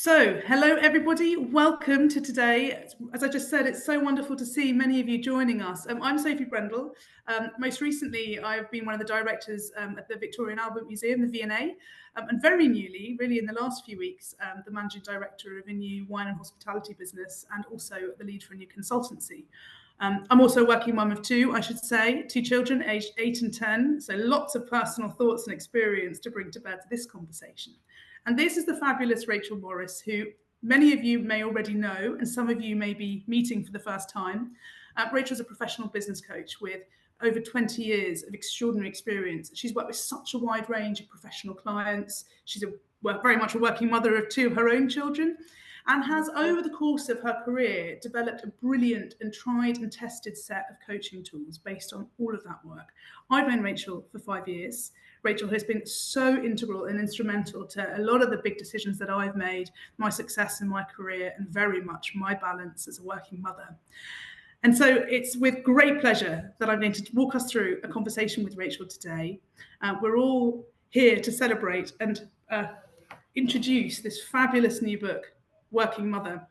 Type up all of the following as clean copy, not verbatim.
So, hello everybody, welcome to today. As I just said, it's so wonderful to see many of you joining us. I'm Sophie Brendel. Most recently, I've been one of the directors at the Victoria and Albert Museum, the V&A, and very newly, really in the last few weeks, the managing director of a new wine and hospitality business, and also the lead for a new consultancy. I'm also a working mum of two, I should say, two children aged 8 and 10, so lots of personal thoughts and experience to bring to bear to this conversation. And this is the fabulous Rachel Morris, who many of you may already know, and some of you may be meeting for the first time. Rachel's a professional business coach with over 20 years of extraordinary experience. She's worked with such a wide range of professional clients. She's very much a working mother of two of her own children, and has, over the course of her career, developed a brilliant and tried and tested set of coaching tools based on all of that work. I've known Rachel for 5 years. Rachel has been so integral and instrumental to a lot of the big decisions that I've made, my success in my career, and very much my balance as a working mother. And so it's with great pleasure that I'm going to walk us through a conversation with Rachel today. We're all here to celebrate and introduce this fabulous new book, Working Mother.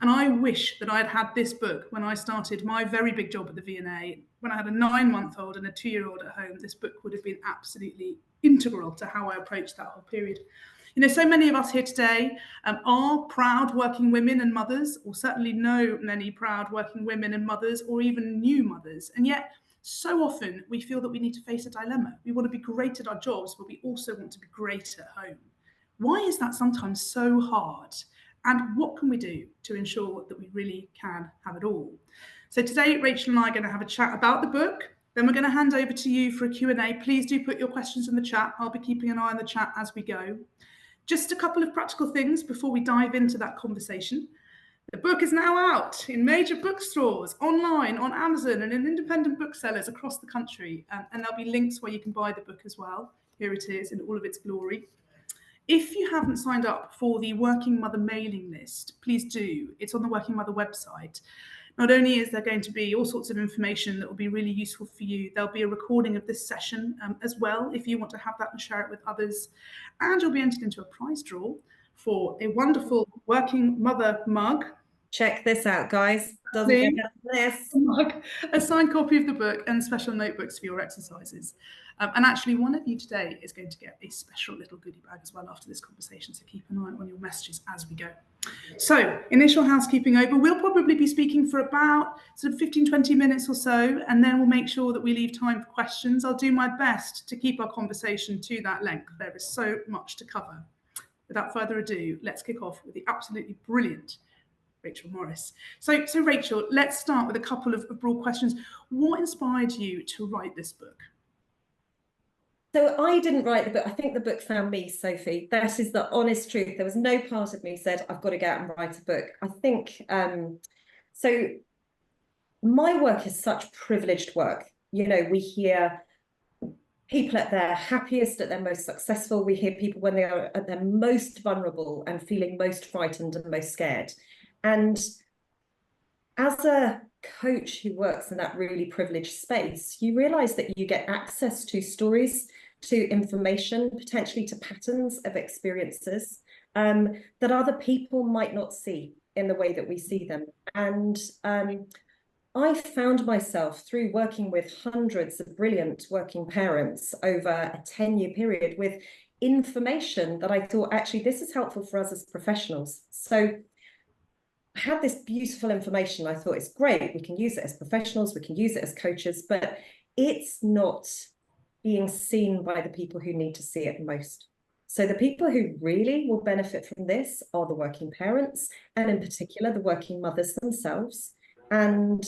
And I wish that I'd had this book when I started my very big job at the V&A. When I had a 9-month-old and a 2-year-old at home, this book would have been absolutely integral to how I approached that whole period. You know, so many of us here today are proud working women and mothers, or certainly know many proud working women and mothers, or even new mothers. And yet, so often we feel that we need to face a dilemma. We want to be great at our jobs, but we also want to be great at home. Why is that sometimes so hard? And what can we do to ensure that we really can have it all? So today, Rachel and I are going to have a chat about the book. Then we're going to hand over to you for a Q&A. Please do put your questions in the chat. I'll be keeping an eye on the chat as we go. Just a couple of practical things before we dive into that conversation. The book is now out in major bookstores, online, on Amazon, and in independent booksellers across the country. And there'll be links where you can buy the book as well. Here it is in all of its glory. If you haven't signed up for the Working Mother mailing list, please do. It's on the Working Mother website. Not only is there going to be all sorts of information that will be really useful for you, there'll be a recording of this session as well, if you want to have that and share it with others. And you'll be entered into a prize draw for a wonderful Working Mother mug. Check this out, guys. Doesn't get this. A signed copy of the book and special notebooks for your exercises. And actually, one of you today is going to get a special little goodie bag as well after this conversation, so keep an eye on your messages as we go. So, initial housekeeping over. We'll probably be speaking for about sort of 15-20 minutes or so, and then we'll make sure that we leave time for questions. I'll do my best to keep our conversation to that length. There is so much to cover. Without further ado, let's kick off with the absolutely brilliant Rachel Morris. So Rachel, let's start with a couple of broad questions. What inspired you to write this book? So I didn't write the book. I think the book found me, Sophie. That is the honest truth. There was no part of me said, I've got to go out and write a book. I think, so my work is such privileged work. You know, we hear people at their happiest, at their most successful. We hear people when they are at their most vulnerable and feeling most frightened and most scared. And as a coach who works in that really privileged space, you realize that you get access to stories, to information, potentially to patterns of experiences that other people might not see in the way that we see them. And I found myself, through working with hundreds of brilliant working parents over a 10-year period, with information that I thought, actually, this is helpful for us as professionals. So I had this beautiful information. I thought, it's great. We can use it as professionals. We can use it as coaches, but it's not being seen by the people who need to see it most. So the people who really will benefit from this are the working parents, and in particular, the working mothers themselves. And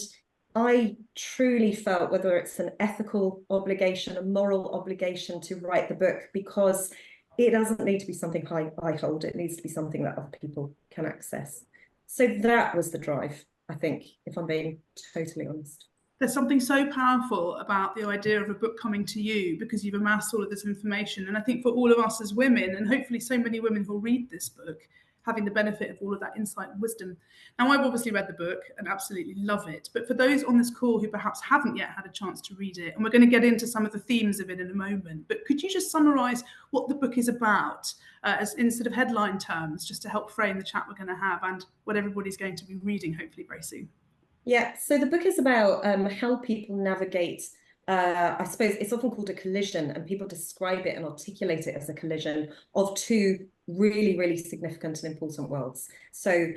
I truly felt, whether it's an ethical obligation, a moral obligation, to write the book, because it doesn't need to be something I hold. It needs to be something that other people can access. So that was the drive, I think, if I'm being totally honest. There's something so powerful about the idea of a book coming to you because you've amassed all of this information. And I think for all of us as women, and hopefully so many women who'll read this book, having the benefit of all of that insight and wisdom. Now, I've obviously read the book and absolutely love it, but for those on this call who perhaps haven't yet had a chance to read it, and we're going to get into some of the themes of it in a moment, but could you just summarise what the book is about as in sort of headline terms, just to help frame the chat we're going to have and what everybody's going to be reading hopefully very soon? Yeah, so the book is about how people navigate, I suppose it's often called a collision, and people describe it and articulate it as a collision of two really, really significant and important worlds. So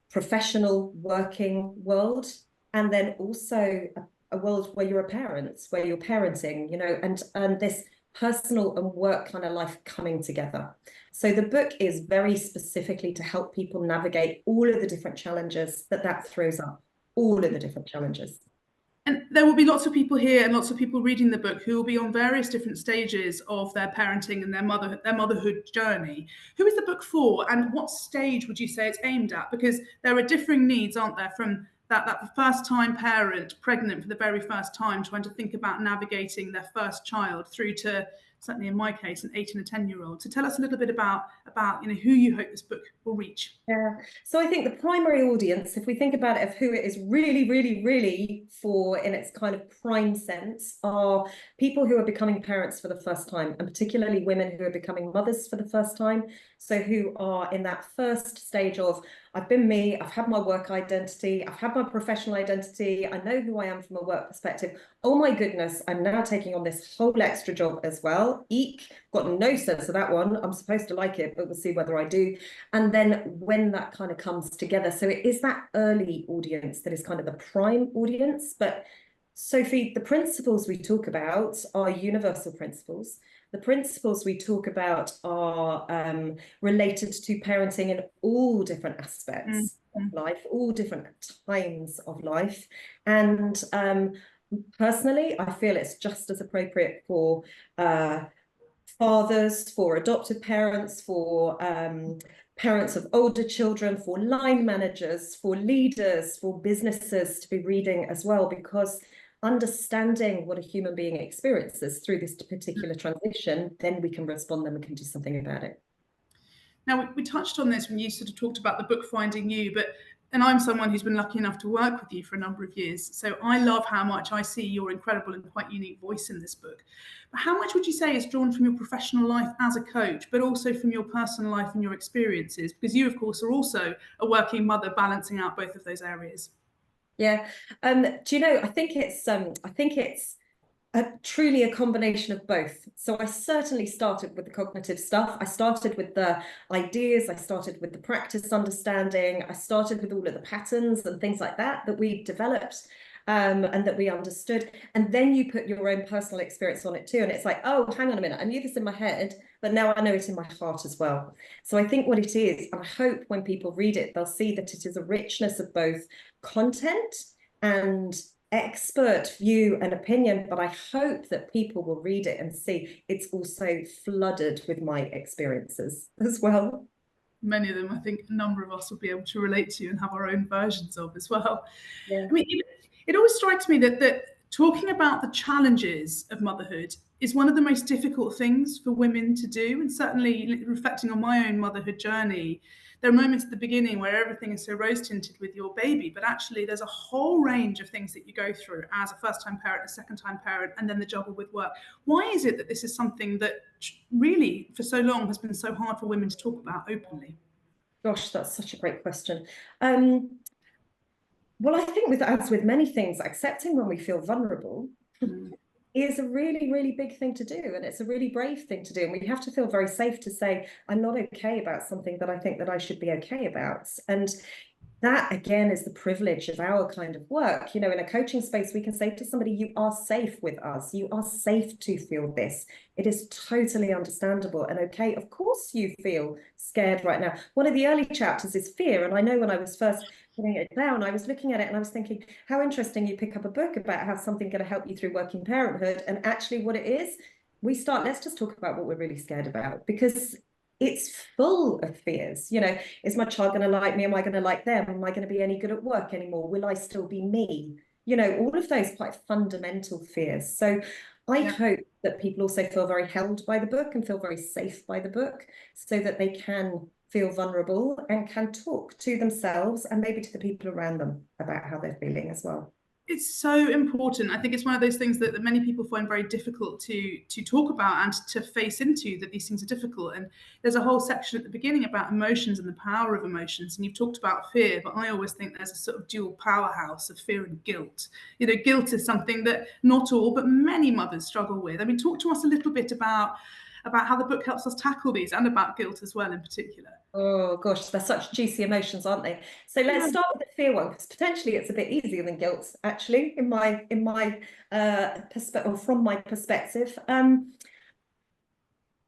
professional working world, and then also a world where you're a parent, where you're parenting, you know, and this personal and work kind of life coming together. So the book is very specifically to help people navigate all of the different challenges that throws up, all of the different challenges. And there will be lots of people here and lots of people reading the book who will be on various different stages of their parenting and their motherhood journey. Who is the book for, and what stage would you say it's aimed at? Because there are differing needs, aren't there, from that first-time parent pregnant for the very first time, trying to think about navigating their first child, through to, certainly in my case, an 8 and a 10-year-old. So tell us a little bit about who you hope this book will reach. Yeah, so I think the primary audience, if we think about it, of who it is really, really, really for in its kind of prime sense, are people who are becoming parents for the first time, and particularly women who are becoming mothers for the first time. So who are in that first stage of, I've been me, I've had my work identity, I've had my professional identity, I know who I am from a work perspective. Oh my goodness, I'm now taking on this whole extra job as well. Eek, got no sense of that one. I'm supposed to like it, but we'll see whether I do. And then when that kind of comes together, so it is that early audience that is kind of the prime audience. But Sophie, the principles we talk about are universal principles. The principles we talk about are related to parenting in all different aspects of life, all different times of life. And personally, I feel it's just as appropriate for fathers, for adopted parents, for parents of older children, for line managers, for leaders, for businesses to be reading as well, because understanding what a human being experiences through this particular transition, then we can respond and we can do something about it. Now, we touched on this when you sort of talked about the book Finding You, and I'm someone who's been lucky enough to work with you for a number of years. So I love how much I see your incredible and quite unique voice in this book. But how much would you say is drawn from your professional life as a coach, but also from your personal life and your experiences? Because you, of course, are also a working mother, balancing out both of those areas. Yeah. Do you know, I think it's truly a combination of both. So I certainly started with the cognitive stuff. I started with the ideas. I started with the practice understanding. I started with all of the patterns and things like that we developed and that we understood. And then you put your own personal experience on it too. And it's like, oh, hang on a minute. I knew this in my head, but now I know it in my heart as well. So I think what it is, and I hope when people read it, they'll see that it is a richness of both content and expert view and opinion, but I hope that people will read it and see it's also flooded with my experiences as well. Many of them, I think a number of us will be able to relate to and have our own versions of as well. Yeah. I mean, it always strikes me that talking about the challenges of motherhood is one of the most difficult things for women to do. And certainly reflecting on my own motherhood journey, there are moments at the beginning where everything is so rose-tinted with your baby, but actually there's a whole range of things that you go through as a first-time parent, a second-time parent, and then the juggle with work. Why is it that this is something that really, for so long, has been so hard for women to talk about openly? Gosh, that's such a great question. Well, I think as with many things, accepting when we feel vulnerable is a really, really big thing to do. And it's a really brave thing to do. And we have to feel very safe to say, I'm not okay about something that I think that I should be okay about. And that, again, is the privilege of our kind of work. You know, in a coaching space, we can say to somebody, you are safe with us. You are safe to feel this. It is totally understandable and okay. Of course you feel scared right now. One of the early chapters is fear. And I know when I was first putting it down, I was looking at it and I was thinking, how interesting you pick up a book about how something going to help you through working parenthood. And actually what it is, let's just talk about what we're really scared about, because it's full of fears. You know, is my child going to like me? Am I going to like them? Am I going to be any good at work anymore? Will I still be me? You know, all of those quite fundamental fears. So I hope that people also feel very held by the book and feel very safe by the book so that they can feel vulnerable and can talk to themselves and maybe to the people around them about how they're feeling as well. It's so important. I think it's one of those things that many people find very difficult to talk about and to face into, that these things are difficult. And there's a whole section at the beginning about emotions and the power of emotions. And you've talked about fear, but I always think there's a sort of dual powerhouse of fear and guilt. You know, guilt is something that not all, but many mothers struggle with. I mean, talk to us a little bit about how the book helps us tackle these, and about guilt as well in particular. Oh gosh, they're such juicy emotions, aren't they? So let's start with the fear one, because potentially it's a bit easier than guilt, actually, in my perspective, or from my perspective.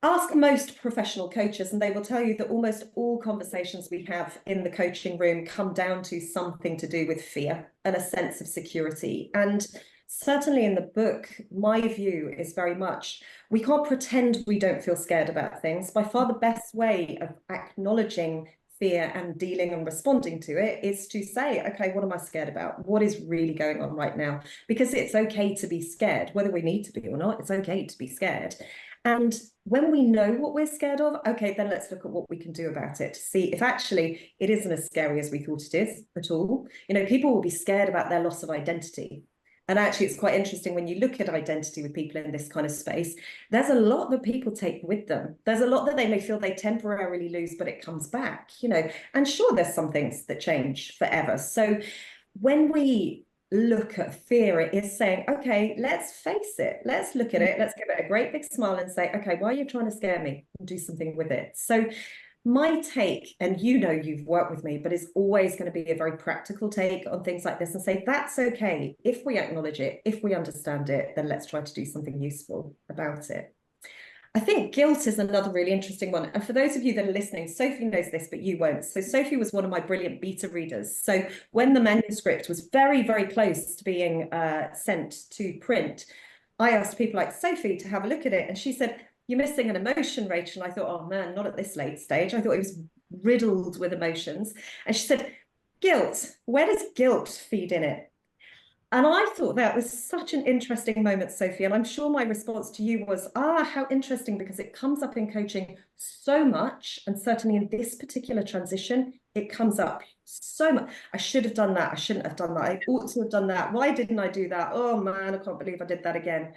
Ask most professional coaches, and they will tell you that almost all conversations we have in the coaching room come down to something to do with fear and a sense of security. And certainly in the book, my view is very much, we can't pretend we don't feel scared about things. By far the best way of acknowledging fear and dealing and responding to it is to say, okay, what am I scared about? What is really going on right now? Because it's okay to be scared, whether we need to be or not, it's okay to be scared. And when we know what we're scared of, okay, then let's look at what we can do about it to see if actually it isn't as scary as we thought it is at all. You know, people will be scared about their loss of identity. And actually, it's quite interesting when you look at identity with people in this kind of space, there's a lot that people take with them. There's a lot that they may feel they temporarily lose, but it comes back, you know, and sure, there's some things that change forever. So when we look at fear, it is saying, okay, let's face it. Let's look at it. Let's give it a great big smile and say, okay, why are you trying to scare me? And do something with it. So my take, and you know you've worked with me, but it's always going to be a very practical take on things like this and say, that's okay. If we acknowledge it, if we understand it, then let's try to do something useful about it. I think guilt is another really interesting one. And for those of you that are listening, Sophie knows this, but you won't. So Sophie was one of my brilliant beta readers. So when the manuscript was very, very close to being sent to print, I asked people like Sophie to have a look at it. And she said, you're missing an emotion, Rachel. And I thought, oh man, not at this late stage. I thought it was riddled with emotions. And she said, guilt, where does guilt feed in it? And I thought that was such an interesting moment, Sophie. And I'm sure my response to you was, how interesting, because it comes up in coaching so much. And certainly in this particular transition, it comes up so much. I should have done that. I shouldn't have done that. I ought to have done that. Why didn't I do that? Oh man, I can't believe I did that again.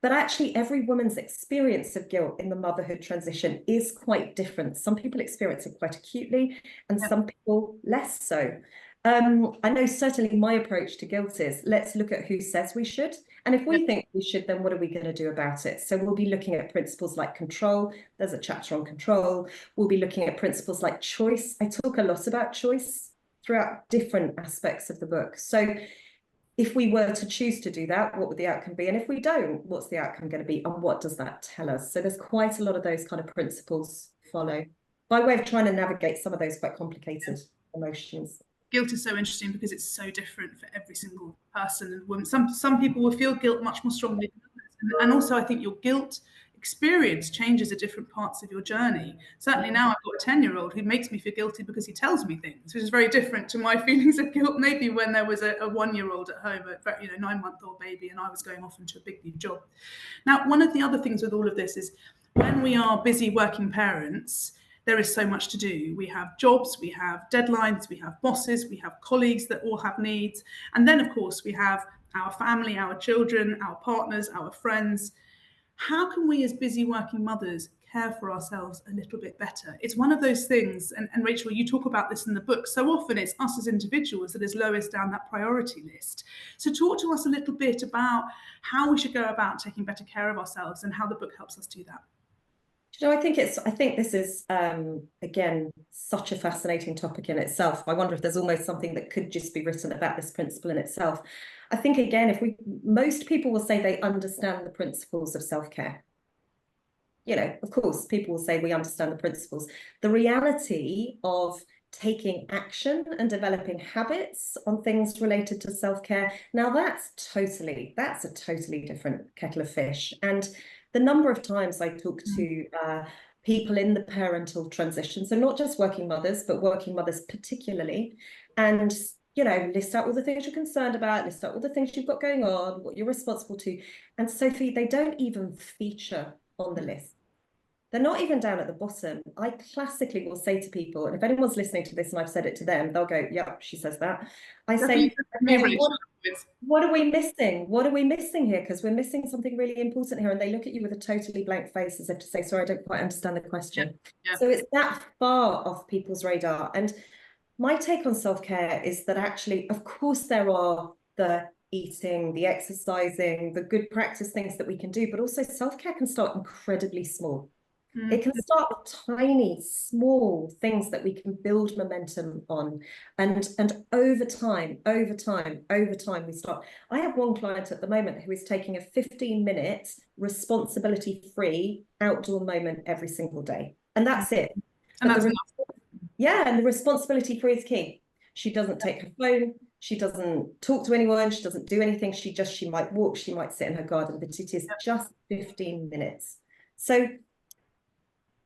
But actually, every woman's experience of guilt in the motherhood transition is quite different. Some people experience it quite acutely, and some people less so. I know certainly my approach to guilt is, let's look at who says we should. And if we think we should, then what are we going to do about it? So we'll be looking at principles like control. There's a chapter on control. We'll be looking at principles like choice. I talk a lot about choice throughout different aspects of the book. So if we were to choose to do that, what would the outcome be? And if we don't, what's the outcome going to be? And what does that tell us? So there's quite a lot of those kind of principles follow by way of trying to navigate some of those quite complicated emotions. Guilt is so interesting because it's so different for every single person and woman. Some people will feel guilt much more strongly than others. And also I think your guilt experience changes at different parts of your journey. Certainly now I've got a 10-year-old who makes me feel guilty because he tells me things, which is very different to my feelings of guilt maybe when there was a 1-year-old at home, a 9-month-old baby, and I was going off into a big new job. Now, one of the other things with all of this is when we are busy working parents, there is so much to do. We have jobs, we have deadlines, we have bosses, we have colleagues that all have needs. And then, of course, we have our family, our children, our partners, our friends. How can we as busy working mothers care for ourselves a little bit better? It's one of those things, and Rachel, you talk about this in the book, so often it's us as individuals that is lowest down that priority list. So talk to us a little bit about how we should go about taking better care of ourselves and how the book helps us do that. You know, I think this is, again, such a fascinating topic in itself. I wonder if there's almost something that could just be written about this principle in itself. I think, again, most people will say they understand the principles of self-care. You know, of course, people will say we understand the principles. The reality of taking action and developing habits on things related to self-care, now that's a totally different kettle of fish. And the number of times I talk to people in the parental transition, so not just working mothers, but working mothers particularly, and list out all the things you're concerned about, list out all the things you've got going on, what you're responsible to. And Sophie, they don't even feature on the list. They're not even down at the bottom. I classically will say to people, and if anyone's listening to this and I've said it to them, they'll go, "Yep, she says that." I say, "Okay, what are we missing? What are we missing here? Because we're missing something really important here." And they look at you with a totally blank face as if to say, "Sorry, I don't quite understand the question." So it's that far off people's radar. And my take on self-care is that actually, of course, there are the eating, the exercising, the good practice things that we can do, but also self-care can start incredibly small. It can start with tiny, small things that we can build momentum on. And over time, we start. I have one client at the moment who is taking a 15-minute responsibility-free outdoor moment every single day. And that's it. And that's and the responsibility-free is key. She doesn't take her phone. She doesn't talk to anyone. She doesn't do anything. She might walk. She might sit in her garden, but it is just 15 minutes. So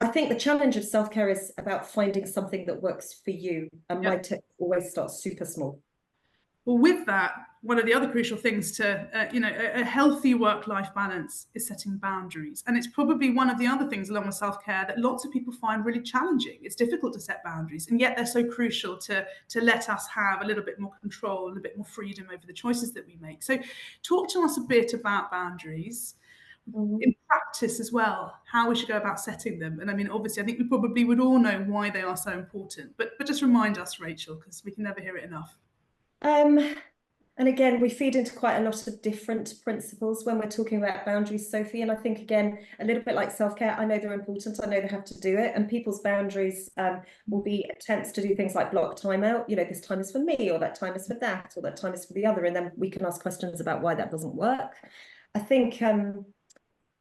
I think the challenge of self-care is about finding something that works for you. And my tip always starts super small. Well, with that, one of the other crucial things to, a healthy work-life balance is setting boundaries. And it's probably one of the other things along with self-care that lots of people find really challenging. It's difficult to set boundaries, and yet they're so crucial to let us have a little bit more control and a bit more freedom over the choices that we make. So talk to us a bit about boundaries. In practice as well, how we should go about setting them. And I mean, obviously, I think we probably would all know why they are so important, but just remind us, Rachel, because we can never hear it enough. And again, we feed into quite a lot of different principles when we're talking about boundaries, Sophie. And I think, again, a little bit like self-care, I know they're important. I know they have to do it. And people's boundaries will be attempts to do things like block time out. This time is for me, or that time is for that, or that time is for the other. And then we can ask questions about why that doesn't work. I think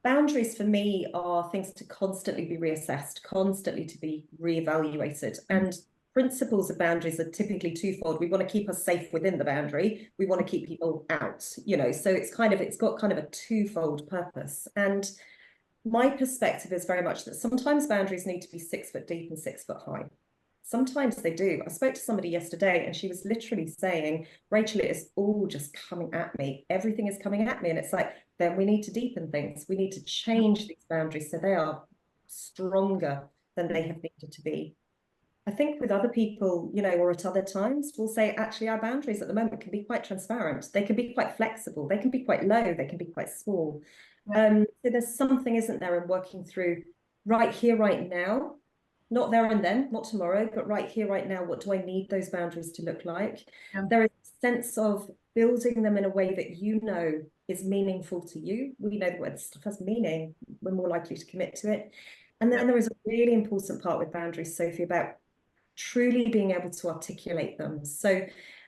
boundaries for me are things to constantly be reassessed, constantly to be reevaluated. And principles of boundaries are typically twofold. We want to keep us safe within the boundary. We want to keep people out, so it's got kind of a twofold purpose. And my perspective is very much that sometimes boundaries need to be 6 foot deep and 6 foot high. Sometimes they do. I spoke to somebody yesterday and she was literally saying, "Rachel, it is all just coming at me. Everything is coming at me." And it's like, then we need to deepen things. We need to change these boundaries so they are stronger than they have needed to be. I think with other people, or at other times, we'll say, actually, our boundaries at the moment can be quite transparent. They can be quite flexible. They can be quite low. They can be quite small. So there's something, isn't there, in working through right here, right now, not there and then, not tomorrow, but right here, right now, what do I need those boundaries to look like? There is a sense of building them in a way that is meaningful to you. We know that when stuff has meaning, we're more likely to commit to it. And then there is a really important part with boundaries, Sophie, about truly being able to articulate them. So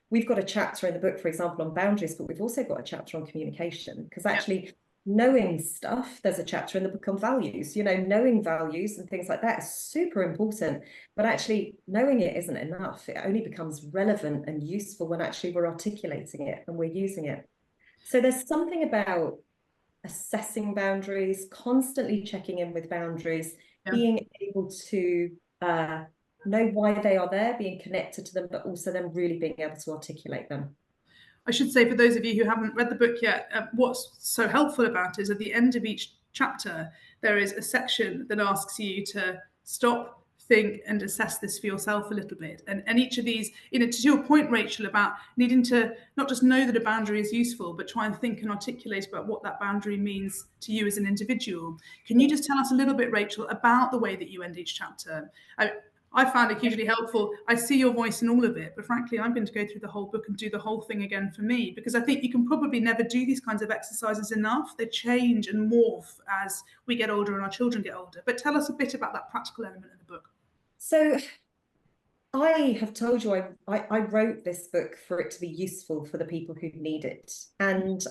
we've got a chapter in the book, for example, on boundaries, but we've also got a chapter on communication, because actually knowing stuff, there's a chapter in the book on values, knowing values and things like that is super important, but actually knowing it isn't enough. It only becomes relevant and useful when actually we're articulating it and we're using it. So there's something about assessing boundaries, constantly checking in with boundaries, being able to know why they are there, being connected to them, but also then really being able to articulate them. I should say, for those of you who haven't read the book yet, what's so helpful about it is at the end of each chapter, there is a section that asks you to stop, think, and assess this for yourself a little bit. And each of these, to your point, Rachel, about needing to not just know that a boundary is useful, but try and think and articulate about what that boundary means to you as an individual. Can you just tell us a little bit, Rachel, about the way that you end each chapter? I found it hugely helpful. I see your voice in all of it, but frankly, I'm going to go through the whole book and do the whole thing again for me, because I think you can probably never do these kinds of exercises enough. They change and morph as we get older and our children get older. But tell us a bit about that practical element of the book. So I have told you, I wrote this book for it to be useful for the people who need it. And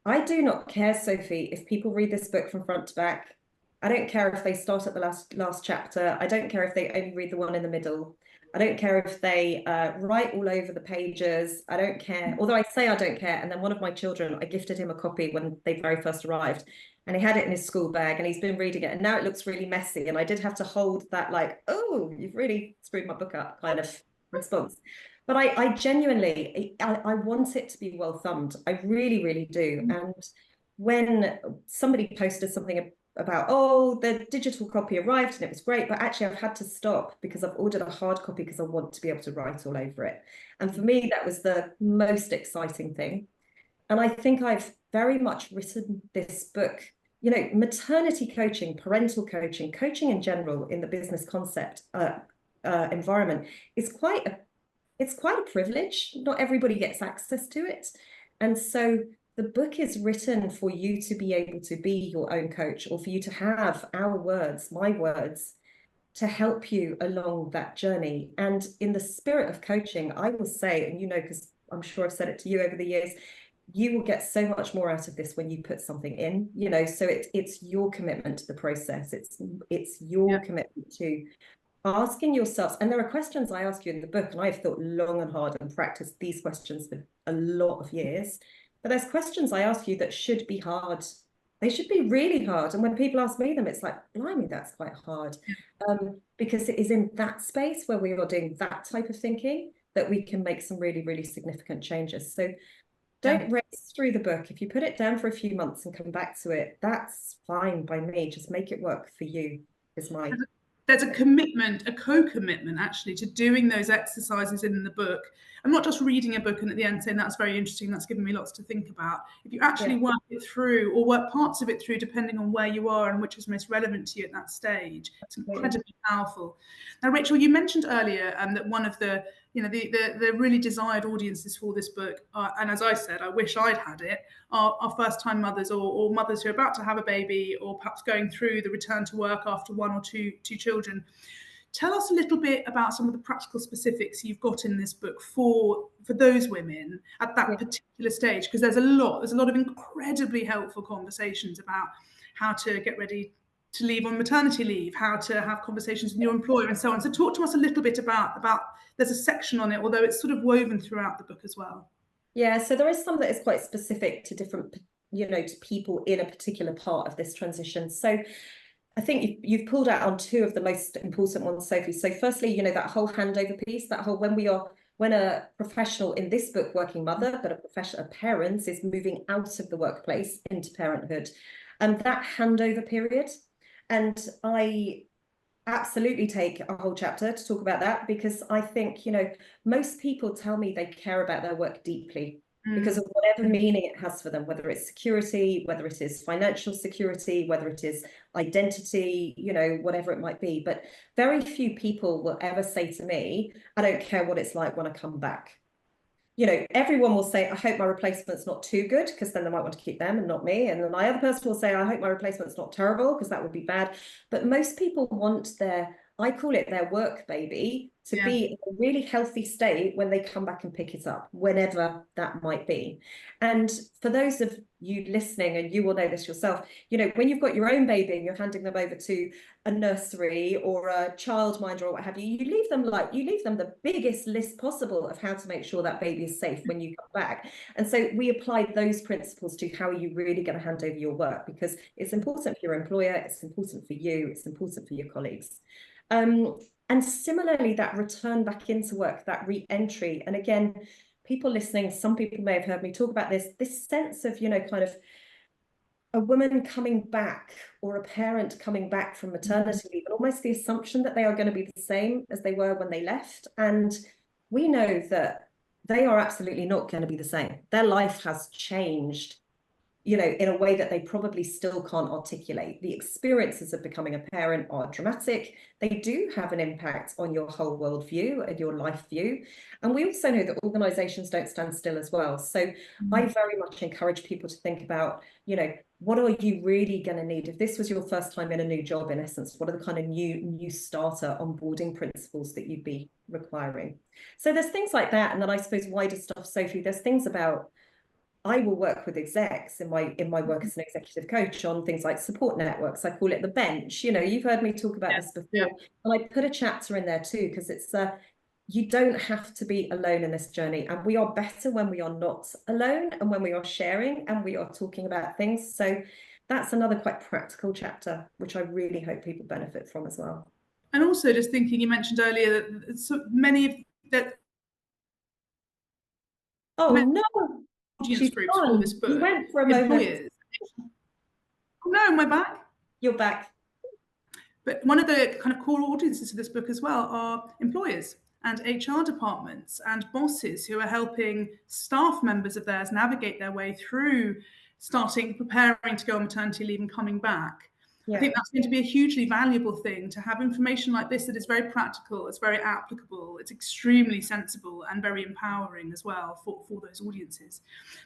I do not care, Sophie, if people read this book from front to back. I don't care if they start at the last chapter. I don't care if they only read the one in the middle. I don't care if they write all over the pages. I don't care. Although I say I don't care. And then one of my children, I gifted him a copy when they very first arrived. And he had it in his school bag and he's been reading it. And now it looks really messy. And I did have to hold that like, "Oh, you've really screwed my book up" kind of response. But I genuinely, I want it to be well thumbed. I really, really do. And when somebody posted something about, oh, the digital copy arrived and it was great, but actually I've had to stop because I've ordered a hard copy because I want to be able to write all over it. And for me, that was the most exciting thing. And I think I've very much written this book, you know, maternity coaching, parental coaching, coaching in general in the business concept environment is it's quite a privilege. Not everybody gets access to it. And so the book is written for you to be able to be your own coach, or for you to have our words, my words, to help you along that journey. And in the spirit of coaching, I will say, and you know, because I'm sure I've said it to you over the years, you will get so much more out of this when you put something in, you know, so it's your commitment to the process. It's your commitment to asking yourselves, and there are questions I ask you in the book, and I've thought long and hard and practiced these questions for a lot of years, but there's questions I ask you that should be hard. They should be really hard. And when people ask me them, it's like, blimey, that's quite hard. Because it is in that space where we are doing that type of thinking that we can make some really, really significant changes. So don't race through the book. If you put it down for a few months and come back to it, that's fine by me. Just make it work for you is my... There's a commitment, a co-commitment actually, to doing those exercises in the book. I'm not just reading a book and at the end saying that's very interesting, that's given me lots to think about. If you actually work it through, or work parts of it through, depending on where you are and which is most relevant to you at that stage, it's incredibly powerful. Now, Rachel, you mentioned earlier that one of the the really desired audiences for this book, and as I said, I wish I'd had it, are first-time mothers, or mothers who are about to have a baby, or perhaps going through the return to work after one or two children. Tell us a little bit about some of the practical specifics you've got in this book for those women at that particular stage, because there's a lot of incredibly helpful conversations about how to get ready to leave on maternity leave, how to have conversations with your employer, and so on. So talk to us a little bit about there's a section on it, although it's sort of woven throughout the book as well. Yeah, so there is some that is quite specific to different, you know, to people in a particular part of this transition. So I think you've pulled out on two of the most important ones, Sophie. So firstly, you know, that whole handover piece, that whole when a professional, in this book, working mother, but a parent is moving out of the workplace into parenthood, and that handover period. And I absolutely take a whole chapter to talk about that, because I think, you know, most people tell me they care about their work deeply because of whatever meaning it has for them, whether it's security, whether it is financial security, whether it is identity, you know, whatever it might be. But very few people will ever say to me, I don't care what it's like when I come back. You know, everyone will say, I hope my replacement's not too good, because then they might want to keep them and not me. And then my other person will say, I hope my replacement's not terrible, because that would be bad. But most people want I call it their work baby, to be in a really healthy state when they come back and pick it up, whenever that might be. And for those of you listening, and you will know this yourself, you know, when you've got your own baby and you're handing them over to a nursery or a childminder or what have you, you leave them the biggest list possible of how to make sure that baby is safe when you come back. And so we apply those principles to how are you really going to hand over your work, because it's important for your employer, it's important for you, it's important for your colleagues. And similarly, that return back into work, that re-entry. And again, people listening, some people may have heard me talk about this sense of, you know, kind of a woman coming back, or a parent coming back from maternity leave, and almost the assumption that they are going to be the same as they were when they left. And we know that they are absolutely not going to be the same. Their life has changed, you know, in a way that they probably still can't articulate. The experiences of becoming a parent are dramatic. They do have an impact on your whole worldview and your life view. And we also know that organizations don't stand still as well. So I very much encourage people to think about, you know, what are you really going to need? If this was your first time in a new job, in essence, what are the kind of new starter onboarding principles that you'd be requiring? So there's things like that. And then I suppose wider stuff, Sophie, there's things about, I will work with execs in my work as an executive coach on things like support networks. I call it the bench. You know, you've heard me talk about this before. And I put a chapter in there too, because it's you don't have to be alone in this journey. And we are better when we are not alone, and when we are sharing and we are talking about things. So that's another quite practical chapter, which I really hope people benefit from as well. And also just thinking, you mentioned earlier that so many of that. Oh no. Audience groups for this book. You went for a moment. Oh no, am I back? You're back. But one of the kind of core audiences of this book as well are employers and HR departments and bosses who are helping staff members of theirs navigate their way through preparing to go on maternity leave and coming back. I think that's going to be a hugely valuable thing, to have information like this that is very practical, it's very applicable, it's extremely sensible and very empowering as well for those audiences.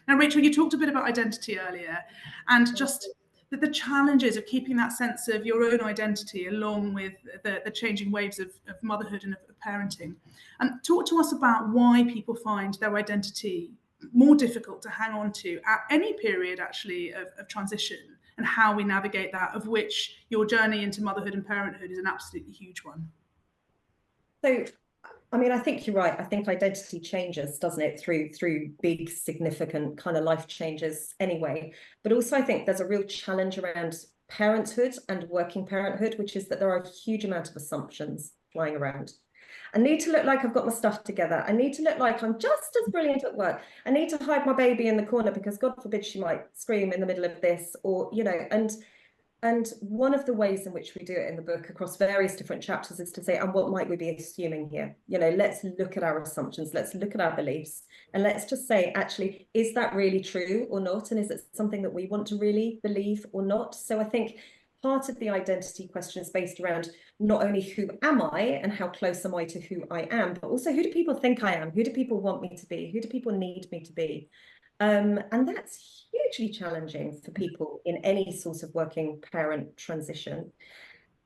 Now, Rachel, you talked a bit about identity earlier, and just the challenges of keeping that sense of your own identity along with the changing waves of motherhood and of parenting. And talk to us about why people find their identity more difficult to hang on to at any period, actually, of transition, and how we navigate that, of which your journey into motherhood and parenthood is an absolutely huge one. So, I mean, I think you're right. I think identity changes, doesn't it, through big, significant kind of life changes anyway. But also, I think there's a real challenge around parenthood and working parenthood, which is that there are a huge amount of assumptions flying around. I need to look like I've got my stuff together. I need to look like I'm just as brilliant at work. I need to hide my baby in the corner because God forbid she might scream in the middle of this, or, you know, and one of the ways in which we do it in the book across various different chapters is to say, and what might we be assuming here? You know, let's look at our assumptions, let's look at our beliefs, and let's just say, actually, is that really true or not? And is it something that we want to really believe or not? So I think part of the identity question is based around not only who am I and how close am I to who I am, but also who do people think I am? Who do people want me to be? Who do people need me to be? And that's hugely challenging for people in any sort of working parent transition.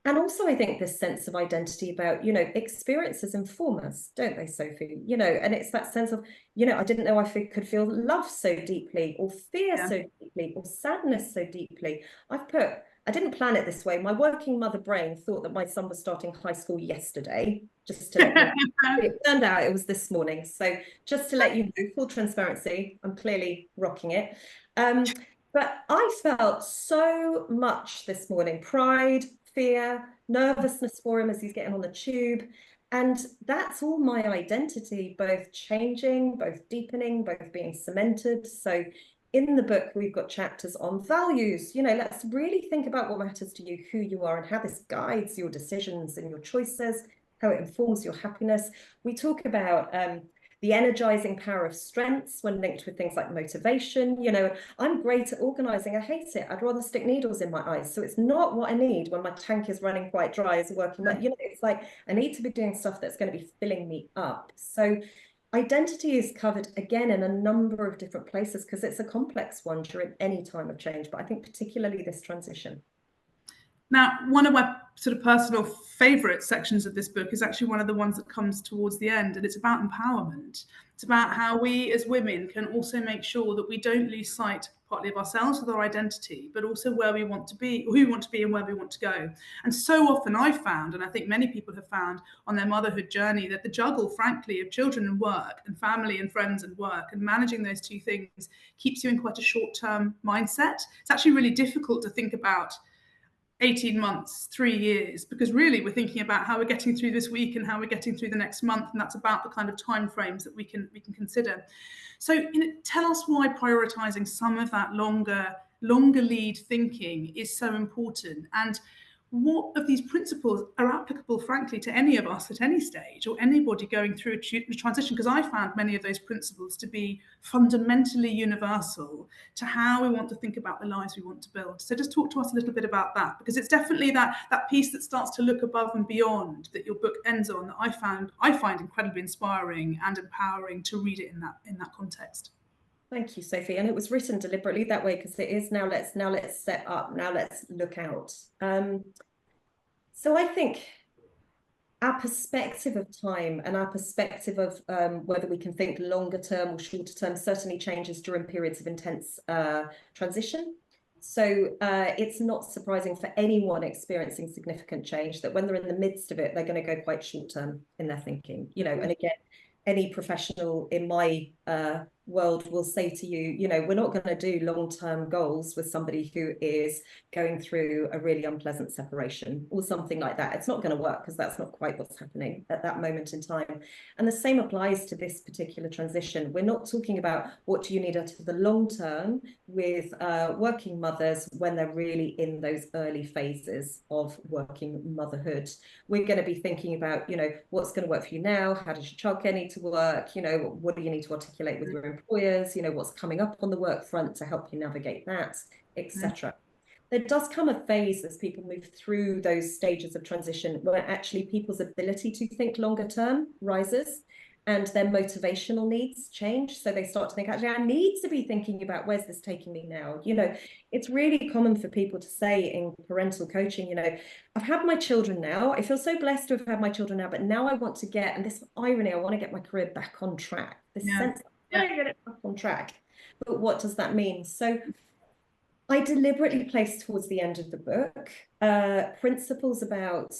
And also, I think this sense of identity about, you know, experiences inform us, don't they, Sophie? You know, and it's that sense of, you know, I didn't know I could feel love so deeply, or fear so deeply, or sadness so deeply. I didn't plan it this way. My working mother brain thought that my son was starting high school yesterday, just to let you know. It turned out it was this morning. So just to let you know, full transparency, I'm clearly rocking it. But I felt so much this morning: pride, fear, nervousness for him as he's getting on the tube. And that's all my identity, both changing, both deepening, both being cemented. So in the book, we've got chapters on values. You know, let's really think about what matters to you, who you are, and how this guides your decisions and your choices, how it informs your happiness. We talk about the energizing power of strengths when linked with things like motivation. You know, I'm great at organizing. I hate it. I'd rather stick needles in my eyes. So it's not what I need when my tank is running quite dry as a working man. You know, it's like I need to be doing stuff that's going to be filling me up. So identity is covered again in a number of different places because it's a complex one during any time of change, but I think particularly this transition. Now, one of my sort of personal favorite sections of this book is actually one of the ones that comes towards the end, and it's about empowerment. It's about how we as women can also make sure that we don't lose sight partly of ourselves with our identity, but also where we want to be, who we want to be, and where we want to go. And so often I've found, and I think many people have found on their motherhood journey, that the juggle, frankly, of children and work and family and friends and work and managing those two things keeps you in quite a short-term mindset. It's actually really difficult to think about 18 months, 3 years, because really we're thinking about how we're getting through this week and how we're getting through the next month, and that's about the kind of timeframes that we can consider. So, you know, tell us why prioritizing some of that longer lead thinking is so important, and what of these principles are applicable, frankly, to any of us at any stage, or anybody going through a transition? Because I found many of those principles to be fundamentally universal to how we want to think about the lives we want to build. So just talk to us a little bit about that, because it's definitely that piece that starts to look above and beyond that your book ends on that I find incredibly inspiring and empowering to read it in that context. Thank you, Sophie. And it was written deliberately that way because it is now let's set up, now let's look out. So I think our perspective of time and our perspective of whether we can think longer term or shorter term certainly changes during periods of intense transition. So it's not surprising for anyone experiencing significant change that when they're in the midst of it, they're going to go quite short term in their thinking, you know. And again, any professional in my world will say to you, you know, we're not going to do long-term goals with somebody who is going through a really unpleasant separation or something like that. It's not going to work because that's not quite what's happening at that moment in time. And the same applies to this particular transition. We're not talking about what do you need out of the long term with working mothers when they're really in those early phases of working motherhood. We're going to be thinking about, you know, what's going to work for you now? How does your childcare need to work? You know, what do you need to articulate with your employers? You know, what's coming up on the work front to help you navigate that, etc. There does come a phase as people move through those stages of transition where actually people's ability to think longer term rises and their motivational needs change. So they start to think, actually, I need to be thinking about where's this taking me now? You know, it's really common for people to say in parental coaching, you know, I've had my children now. I feel so blessed to have had my children now, but now I want to get, and this irony, I want to get my career back on track. This sense, I want to get it back on track. But what does that mean? So I deliberately placed towards the end of the book principles about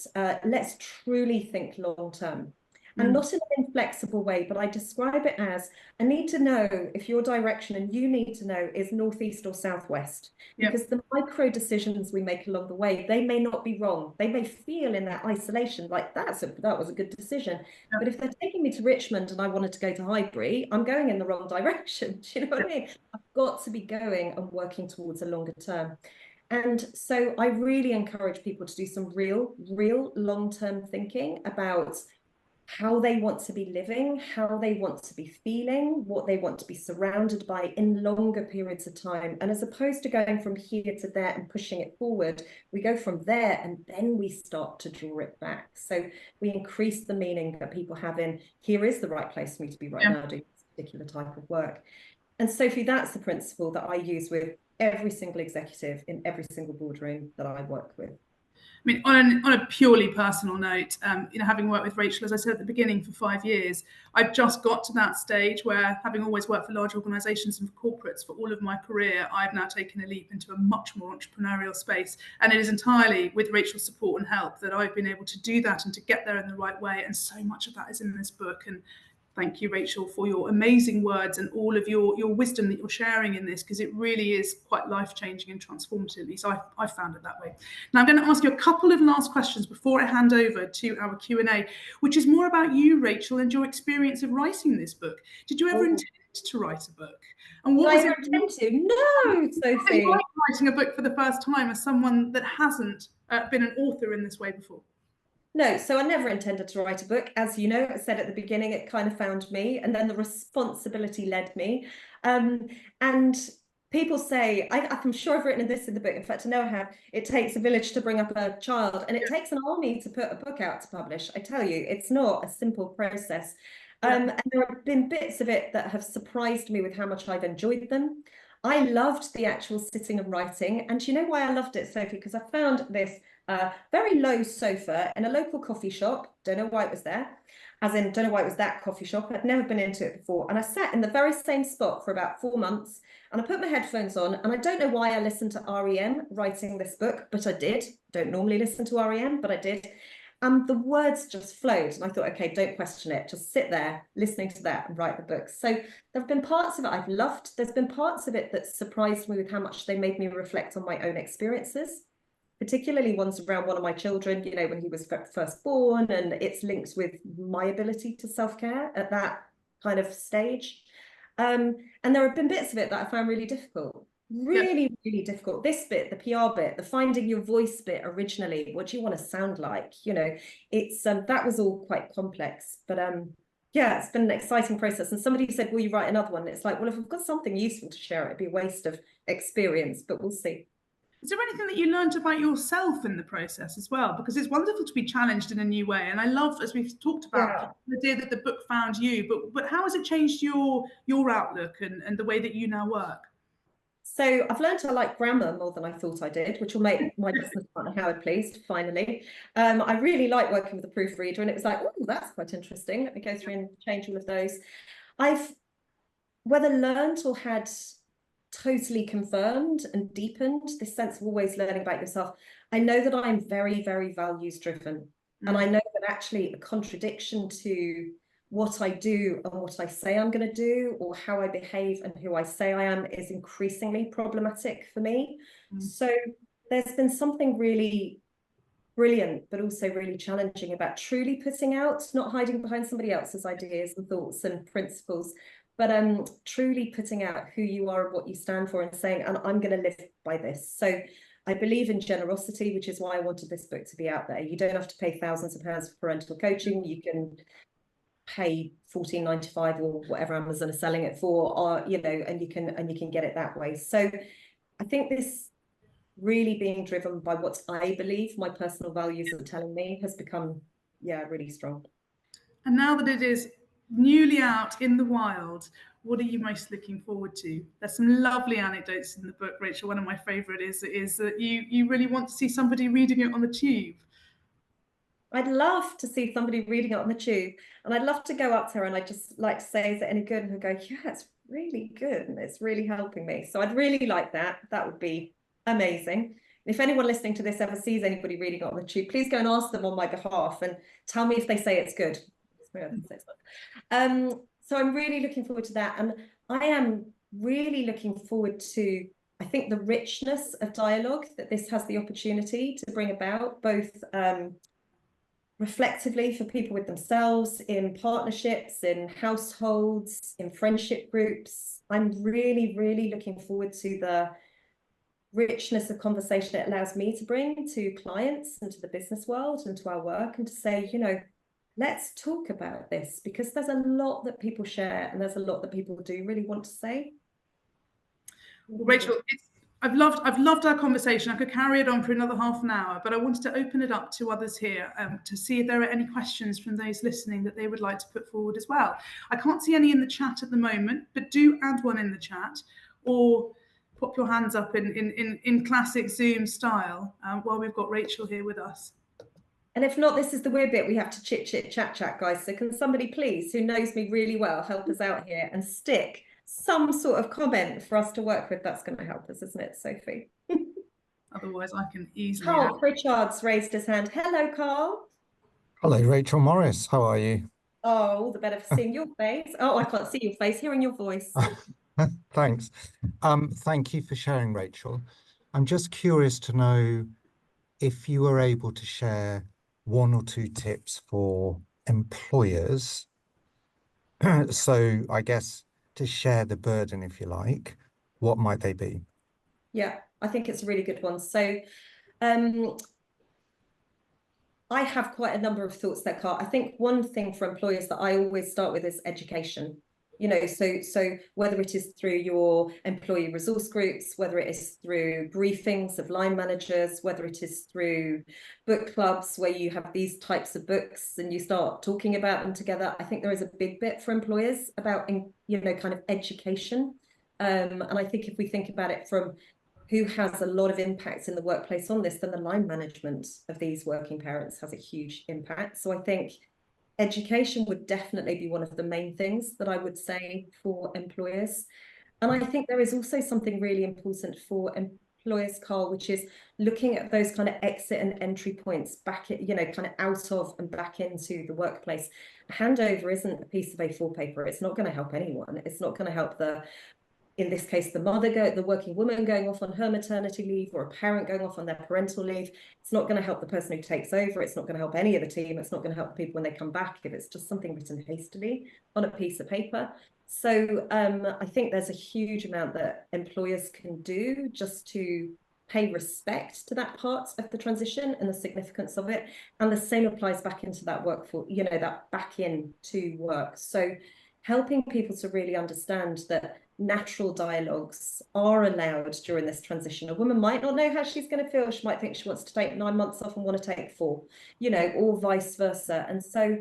let's truly think long term. And not in an inflexible way, but I describe it as, I need to know if your direction, and you need to know, is northeast or southwest. Because the micro decisions we make along the way, they may not be wrong. They may feel in that isolation like that was a good decision. But if they're taking me to Richmond and I wanted to go to Highbury, I'm going in the wrong direction. Do you know what I mean? I've got to be going and working towards a longer term. And so I really encourage people to do some real long-term thinking about how they want to be living, how they want to be feeling, what they want to be surrounded by in longer periods of time. And as opposed to going from here to there and pushing it forward, we go from there and then we start to draw it back. So we increase the meaning that people have in, here is the right place for me to be right now doing this particular type of work. And Sophie, that's the principle that I use with every single executive in every single boardroom that I work with. I mean, on a purely personal note, you know, having worked with Rachel, as I said at the beginning, for 5 years, I've just got to that stage where, having always worked for large organisations and for corporates for all of my career, I've now taken a leap into a much more entrepreneurial space. And it is entirely with Rachel's support and help that I've been able to do that and to get there in the right way. And so much of that is in this book. And thank you, Rachel, for your amazing words and all of your wisdom that you're sharing in this, because it really is quite life-changing and transformative. At least I found it that way. Now, I'm going to ask you a couple of last questions before I hand over to our Q&A, which is more about you, Rachel, and your experience of writing this book. Did you ever intend to write a book? And what was it? Intend to? No, Sophie. Like writing a book for the first time as someone that hasn't been an author in this way before? No, so I never intended to write a book. As you know, I said at the beginning, it kind of found me, and then the responsibility led me. And people say, I'm sure I've written this in the book. In fact, I know I have. It takes a village to bring up a child, and it takes an army to put a book out to publish. I tell you, it's not a simple process. And there have been bits of it that have surprised me with how much I've enjoyed them. I loved the actual sitting and writing. And you know why I loved it, Sophie? Because I found this very low sofa in a local coffee shop. Don't know why it was there. As in, don't know why it was that coffee shop. I'd never been into it before. And I sat in the very same spot for about 4 months. And I put my headphones on. And I don't know why I listened to REM writing this book, but I did. Don't normally listen to REM, but I did. The words just flowed. And I thought, okay, don't question it. Just sit there listening to that and write the book. So there have been parts of it I've loved. There's been parts of it that surprised me with how much they made me reflect on my own experiences, particularly ones around one of my children, you know, when he was first born, and it's linked with my ability to self-care at that kind of stage. And there have been bits of it that I found really difficult. Really difficult. This bit, the PR bit, the finding your voice bit originally, what do you want to sound like? You know, it's that was all quite complex, but yeah, it's been an exciting process. And somebody said, will you write another one? It's like, well, if I've got something useful to share, it'd be a waste of experience, but we'll see. Is there anything that you learned about yourself in the process as well? Because it's wonderful to be challenged in a new way. And I love, as we've talked about, the idea that the book found you, but how has it changed your outlook and the way that you now work? So I've learned I like grammar more than I thought I did, which will make my business partner Howard pleased, finally. I really like working with a proofreader, and it was like, oh, that's quite interesting. Let me go through and change all of those. I've whether learned or had totally confirmed and deepened this sense of always learning about yourself. I know that I'm very, very values driven. And I know that actually a contradiction to what I do and what I say I'm going to do, or how I behave and who I say I am, is increasingly problematic for me. So there's been something really brilliant, but also really challenging about truly putting out, not hiding behind somebody else's ideas and thoughts and principles, but truly putting out who you are and what you stand for, and saying, and I'm going to live by this. So I believe in generosity, which is why I wanted this book to be out there. You don't have to pay thousands of pounds for parental coaching. You can pay $14.95 or whatever Amazon is selling it for, or and you can get it that way. So I think this really being driven by what I believe my personal values are telling me has become really strong. And now that it is newly out in the wild, what are you most looking forward to? There's some lovely anecdotes in the book, Rachel. One of my favourite is that you really want to see somebody reading it on the tube. I'd love to see somebody reading it on the tube, and I'd love to go up to her and I'd just like to say, is it any good? And he'll go, yeah, it's really good and it's really helping me. So I'd really like that. That would be amazing. If anyone listening to this ever sees anybody reading it on the tube, please go and ask them on my behalf and tell me if they say it's good. So I'm really looking forward to that. And I am really looking forward to, I think, the richness of dialogue that this has the opportunity to bring about, both reflectively for people with themselves, in partnerships, in households, in friendship groups. I'm really, really looking forward to the richness of conversation it allows me to bring to clients and to the business world and to our work, and to say, let's talk about this, because there's a lot that people share and there's a lot that people do really want to say. Well, Rachel, I've loved our conversation. I could carry it on for another half an hour, but I wanted to open it up to others here to see if there are any questions from those listening that they would like to put forward as well. I can't see any in the chat at the moment, but do add one in the chat, or pop your hands up in classic Zoom style while we've got Rachel here with us. And if not, this is the weird bit. We have to chat, guys. So can somebody please, who knows me really well, help us out here and stick some sort of comment for us to work with? That's going to help us, isn't it, Sophie? Otherwise, I can easily. Carl Pritchard's raised his hand. Hello, Carl. Hello, Rachel Morris. How are you? Oh, all the better for seeing your face. Oh, I can't see your face, hearing your voice. Thanks. Thank you for sharing, Rachel. I'm just curious to know if you were able to share one or two tips for employers. So I guess to share the burden, if you like, what might they be? Yeah, I think it's a really good one. So I have quite a number of thoughts there, Carl. I think one thing for employers that I always start with is education. So whether it is through your employee resource groups, whether it is through briefings of line managers, whether it is through book clubs where you have these types of books and you start talking about them together, I think there is a big bit for employers about, kind of education. And I think if we think about it from who has a lot of impact in the workplace on this, then the line management of these working parents has a huge impact. So I think education would definitely be one of the main things that I would say for employers. And I think there is also something really important for employers, Carl, which is looking at those kind of exit and entry points back, kind of out of and back into the workplace. A handover isn't a piece of A4 paper. It's not going to help anyone. It's not going to help in this case, the working woman going off on her maternity leave, or a parent going off on their parental leave. It's not going to help the person who takes over. It's not going to help any of the team. It's not going to help people when they come back if it's just something written hastily on a piece of paper. So I think there's a huge amount that employers can do just to pay respect to that part of the transition and the significance of it. And the same applies back into that workforce, that back into work. So helping people to really understand that natural dialogues are allowed during this transition. A woman might not know how she's going to feel. She might think she wants to take 9 months off and want to take 4, or vice versa. And so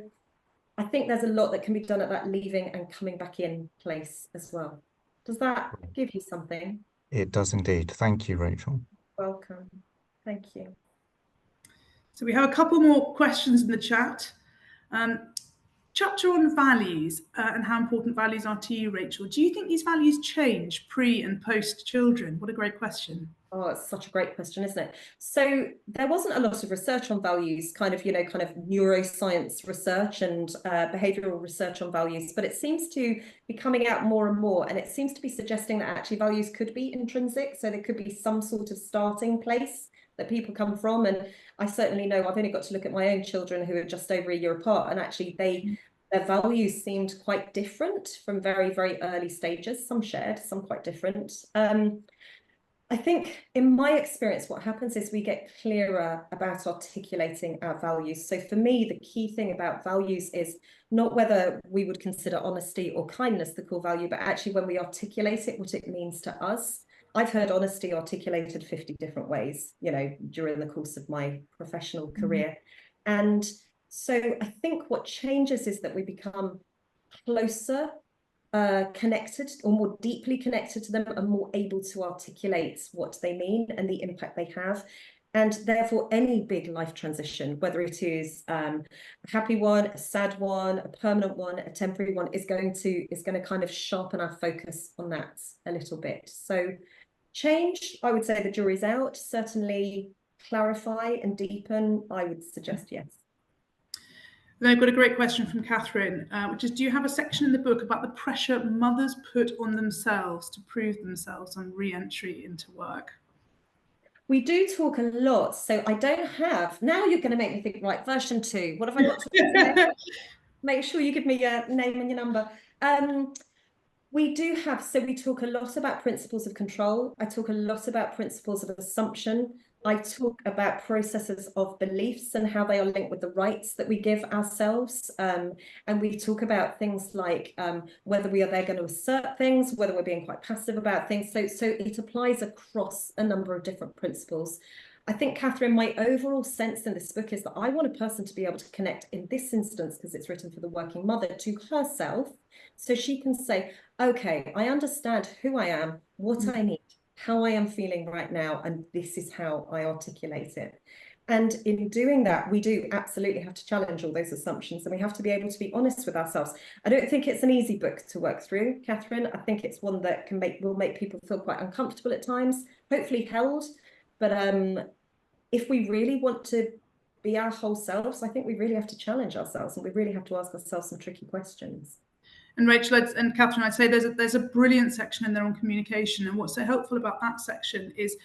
I think there's a lot that can be done at that leaving and coming back in place as well. Does that give you something? It does indeed. Thank you, Rachel. Welcome. Thank you. So we have a couple more questions in the chat. Chapter on values and how important values are to you, Rachel. Do you think these values change pre and post children? What a great question. Oh, it's such a great question, isn't it? So there wasn't a lot of research on values, kind of neuroscience research and behavioral research on values, but it seems to be coming out more and more, and it seems to be suggesting that actually values could be intrinsic, so there could be some sort of starting place that people come from. And I certainly know, I've only got to look at my own children who are just over a year apart, and actually their values seemed quite different from very, very early stages, some shared, some quite different. I think in my experience, what happens is we get clearer about articulating our values. So for me, the key thing about values is not whether we would consider honesty or kindness the core value, but actually when we articulate it, what it means to us. I've heard honesty articulated 50 different ways, during the course of my professional career. And so I think what changes is that we become closer, connected, or more deeply connected to them, and more able to articulate what they mean and the impact they have. And therefore, any big life transition, whether it is a happy one, a sad one, a permanent one, a temporary one, is going to kind of sharpen our focus on that a little bit. So change, I would say the jury's out. Certainly clarify and deepen, I would suggest yes. Then I've got a great question from Catherine, which is, do you have a section in the book about the pressure mothers put on themselves to prove themselves on re-entry into work? We do talk a lot, so I don't have, now you're going to make me think, right, version 2, what have I got to say? Make sure you give me your name and your number. We do have, so we talk a lot about principles of control. I talk a lot about principles of assumption. I talk about processes of beliefs and how they are linked with the rights that we give ourselves. And we talk about things like whether we are there going to assert things, whether we're being quite passive about things. So it applies across a number of different principles. I think, Catherine, my overall sense in this book is that I want a person to be able to connect, in this instance, because it's written for the working mother, to herself, so she can say, okay, I understand who I am, what I need, how I am feeling right now, and this is how I articulate it. And in doing that, we do absolutely have to challenge all those assumptions, and we have to be able to be honest with ourselves. I don't think it's an easy book to work through, Catherine. I think it's one that will make people feel quite uncomfortable at times, hopefully held. But if we really want to be our whole selves, I think we really have to challenge ourselves, and we really have to ask ourselves some tricky questions. And Rachel and Catherine, I'd say there's a brilliant section in there on communication. And what's so helpful about that section is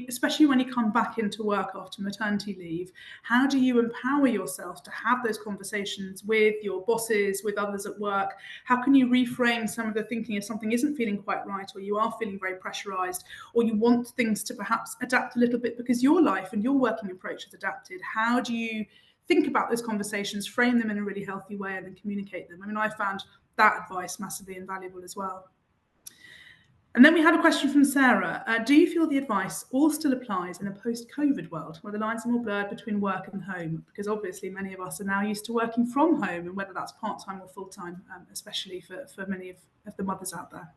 especially when you come back into work after maternity leave, how do you empower yourself to have those conversations with your bosses, with others at work? How can you reframe some of the thinking if something isn't feeling quite right, or you are feeling very pressurized, or you want things to perhaps adapt a little bit because your life and your working approach has adapted? How do you think about those conversations, frame them in a really healthy way, and then communicate them? I mean, I found that advice massively invaluable as well. And then we have a question from Sarah. Do you feel the advice all still applies in a post-COVID world where the lines are more blurred between work and home? Because obviously many of us are now used to working from home, and whether that's part-time or full-time, especially for many of the mothers out there.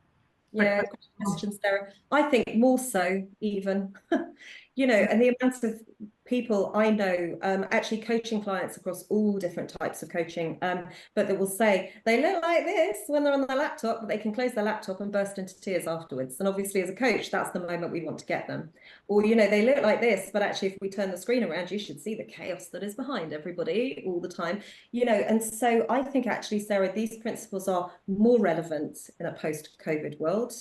Yeah, good question, Sarah. I think more so even, and the amount of people I know actually coaching clients across all different types of coaching, but they will say they look like this when they're on their laptop, but they can close their laptop and burst into tears afterwards. And obviously as a coach, that's the moment we want to get them. Or, they look like this, but actually if we turn the screen around, you should see the chaos that is behind everybody all the time, and so I think actually, Sarah, these principles are more relevant in a post-COVID world,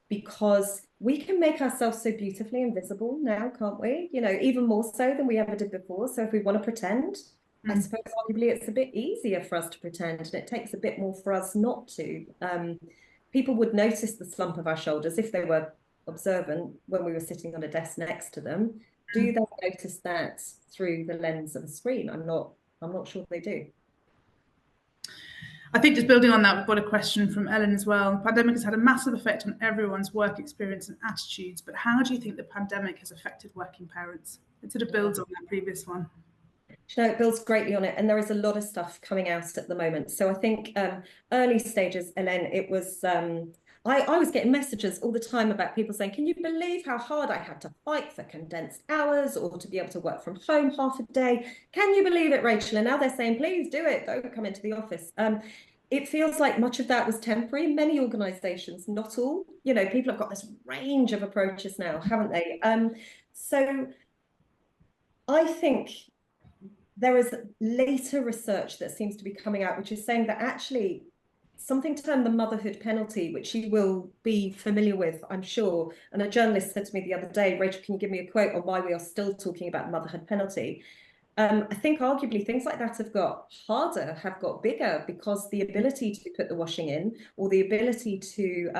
because we can make ourselves so beautifully invisible now, can't we? Even more so than we ever did before. So if we want to pretend, I suppose arguably it's a bit easier for us to pretend, and it takes a bit more for us not to. People would notice the slump of our shoulders if they were observant when we were sitting on a desk next to them. Do they notice that through the lens of a screen? I'm not sure they do. I think just building on that, we've got a question from Ellen as well. The pandemic has had a massive effect on everyone's work experience and attitudes, but how do you think the pandemic has affected working parents? It sort of builds on that previous one. It builds greatly on it, and there is a lot of stuff coming out at the moment. So I think early stages, Ellen, it was I was getting messages all the time about people saying, can you believe how hard I had to fight for condensed hours or to be able to work from home half a day? Can you believe it, Rachel? And now they're saying, please do it, don't come into the office. it feels like much of that was temporary. Many organisations, not all, you know, people have got this range of approaches now, haven't they? So I think there is later research that seems to be coming out, which is saying that actually something termed the motherhood penalty, which you will be familiar with, I'm sure. And a journalist said to me the other day, Rachel, can you give me a quote on why we are still talking about motherhood penalty? I think arguably things like that have got harder, have got bigger, because the ability to put the washing in, or the ability to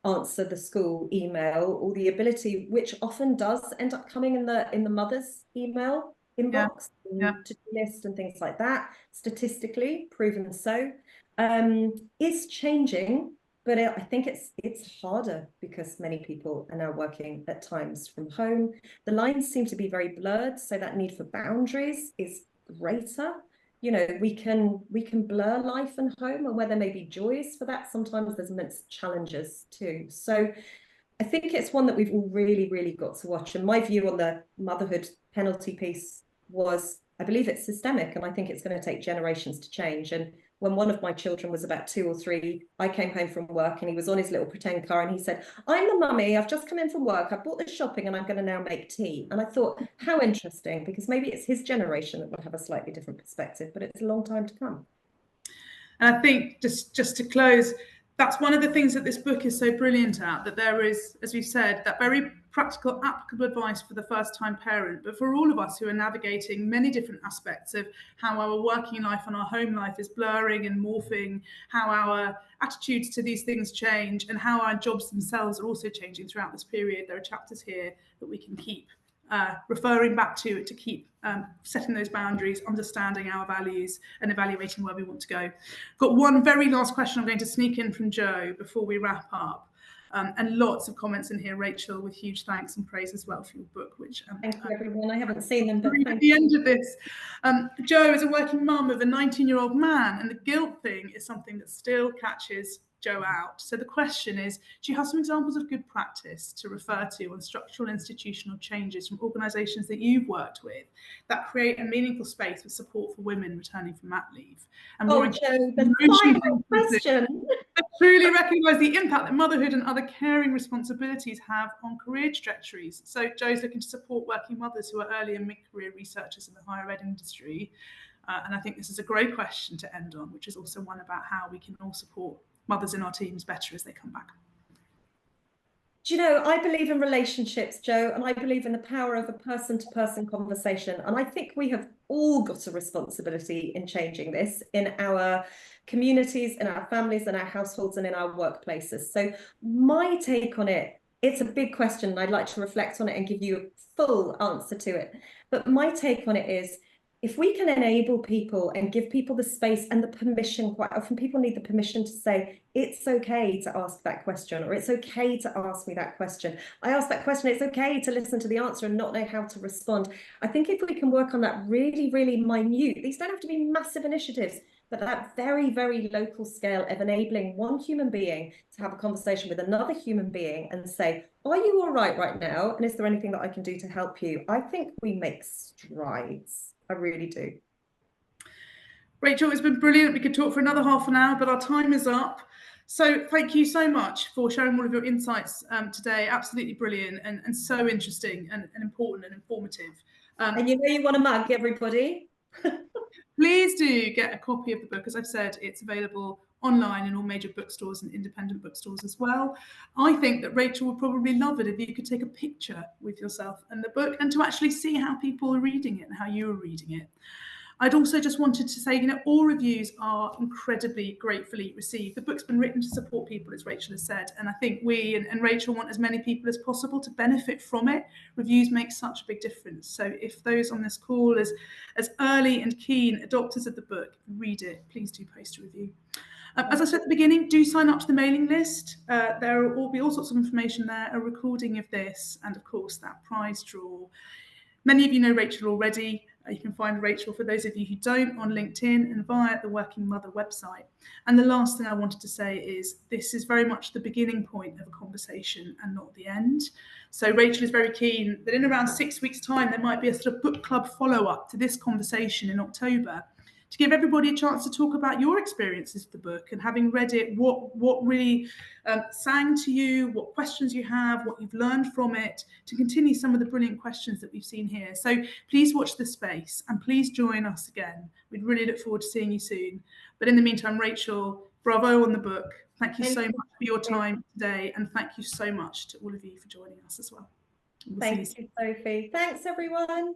answer the school email, or the ability, which often does end up coming in the mother's email inbox, to-do list and things like that, statistically proven so, is changing. But I think it's harder because many people are now working at times from home. The lines seem to be very blurred, so that need for boundaries is greater. You know, we can blur life and home, and where there may be joys for that, sometimes there's immense challenges too. So I think it's one that we've all really, really got to watch. And my view on the motherhood penalty piece was, I believe it's systemic, and I think it's going to take generations to change. And when one of my children was about 2 or 3, I came home from work and he was on his little pretend car and he said, I'm the mummy, I've just come in from work, I bought the shopping and I'm going to now make tea. And I thought, how interesting, because maybe it's his generation that will have a slightly different perspective, but it's a long time to come. And I think just to close, that's one of the things that this book is so brilliant at, that there is, as we've said, that very practical, applicable advice for the first-time parent, but for all of us who are navigating many different aspects of how our working life and our home life is blurring and morphing, how our attitudes to these things change, and how our jobs themselves are also changing throughout this period. There are chapters here that we can keep referring back to it, to keep setting those boundaries, understanding our values and evaluating where we want to go. Got one very last question I'm going to sneak in from Joe before we wrap up. And lots of comments in here, Rachel, with huge thanks and praise as well for your book, which thank you everyone. I haven't seen them, but at the end of this, Joe is a working mum of a 19-year-old man, and the guilt thing is something that still catches Joe out. So the question is, do you have some examples of good practice to refer to on structural institutional changes from organisations that you've worked with that create a meaningful space with support for women returning from mat leave? And Joe, the final question. I truly recognise the impact that motherhood and other caring responsibilities have on career trajectories. So Joe's looking to support working mothers who are early and mid-career researchers in the higher ed industry. And I think this is a great question to end on, which is also one about how we can all support mothers in our teams better as they come back. Do you know, I believe in relationships, Joe, and I believe in the power of a person-to-person conversation. And I think we have all got a responsibility in changing this in our communities, in our families, in our households, and in our workplaces. So my take on it, it's a big question, and I'd like to reflect on it and give you a full answer to it. But my take on it is, if we can enable people and give people the space and the permission, quite often people need the permission to say, it's okay to ask that question, or it's okay to ask me that question. I asked that question, it's okay to listen to the answer and not know how to respond. I think if we can work on that really, really minute, these don't have to be massive initiatives, but that very, very local scale of enabling one human being to have a conversation with another human being and say, are you all right now? And is there anything that I can do to help you? I think we make strides. I really do. Rachel, it's been brilliant. We could talk for another half an hour, but our time is up. So thank you so much for sharing all of your insights today. Absolutely brilliant and so interesting and important and informative. And you know you want a mug, everybody. Please do get a copy of the book. As I've said, it's available online in all major bookstores and independent bookstores as well. I think that Rachel would probably love it if you could take a picture with yourself and the book and to actually see how people are reading it and how you are reading it. I'd also just wanted to say, all reviews are incredibly gratefully received. The book's been written to support people, as Rachel has said, and I think we and Rachel want as many people as possible to benefit from it. Reviews make such a big difference. So if those on this call as early and keen adopters of the book read it, please do post a review. As I said at the beginning, do sign up to the mailing list. There will be all sorts of information there, a recording of this, and of course that prize draw. Many of you know Rachel already. You can find Rachel, for those of you who don't, on LinkedIn and via the Working Mother website. And the last thing I wanted to say is this is very much the beginning point of a conversation and not the end. So Rachel is very keen that in around 6 weeks' time, there might be a sort of book club follow-up to this conversation in October, to give everybody a chance to talk about your experiences of the book, and having read it, what really sang to you, what questions you have, what you've learned from it, to continue some of the brilliant questions that we've seen here. So please watch this space and please join us again. We'd really look forward to seeing you soon. But in the meantime, Rachel, bravo on the book. Thank you so much for your time today, and thank you so much to all of you for joining us as well. Thank you, Sophie. Thanks, everyone.